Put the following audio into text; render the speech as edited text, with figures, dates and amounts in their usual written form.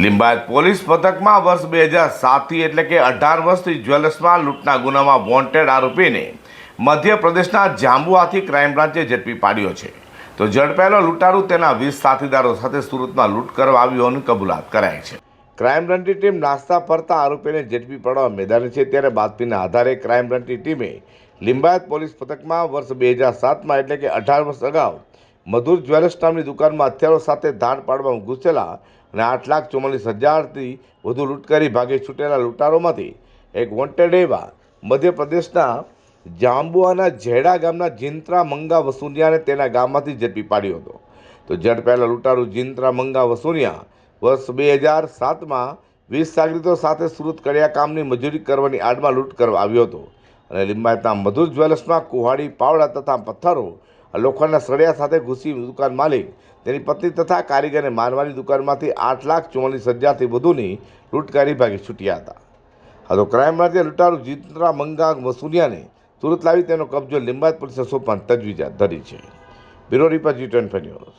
Limbayat police મથકમાં વર્ષ 2007થી એટલે કે 18 વર્ષથી જ્વેલર્સમાં લૂંટના ગુનામાં વોન્ટેડ આરોપીને મધ્યપ્રદેશના જાંબુઆથી ક્રાઇમ બ્રાન્ચે ઝડપી પાડ્યો છે. તો ઝડપાયેલો લૂંટારૂ તેના 20 સાથીદારો સાથે સુરતમાં લૂંટ કરવા આવ્યો હોવાની કબૂલાત કરાઈ છે. ક્રાઇમ બ્રાન્ચની ટીમ નાસ્તા ફરતા આરોપીને ઝડપી પાડવા મેદાને છે, ત્યારે બાતમીના આધારે ક્રાઇમ બ્રાન્ચની ટીમે લિંબાયત પોલીસ મથકમાં વર્ષ 2007માં એટલે કે 18 વર્ષ અગાઉ મધુર જ્વેલર્સ નામની દુકાનમાં હથિયારો સાથે ધાડ પાડવામાં ઘૂસેલા અને 8,44,000થી વધુ લૂંટ કરી ભાગે છૂટેલા લૂંટારોમાંથી એક વોન્ટેડ એવા મધ્યપ્રદેશના જાંબુઆના જેડા ગામના જિંત્રા મંગા વસુનિયાને તેના ગામમાંથી ઝડપી પાડ્યો હતો. તો ઝડપાયેલા લૂંટારૂ જિંત્રા મંગા વસુનિયા વર્ષ 2007માં 20 સાગરીતો સાથે સુરત કડિયા કામની મજૂરી કરવાની આડમાં લૂંટ કરવા આવ્યો હતો અને લિંબાયતના મધુર જ્વેલર્સમાં કુહાડી, પાવડા તથા પથ્થરો, લોખંડના સળિયા સાથે ઘૂસી દુકાન માલિક, તેની પત્ની તથા કારીગરને મારવાની દુકાનમાંથી 8,44,000થી વધુની લૂંટ કરી ભાગી છૂટ્યા હતા. આ તો ક્રાઇમ બ્રાન્ચે લૂંટારૂ જિંત્રા મંગા વસુનિયાને સુરત લાવી તેનો કબજો લિંબાયત પોલીસે સોંપવાની તજવીજ હાથ ધરી છે. Bureau report G24 news.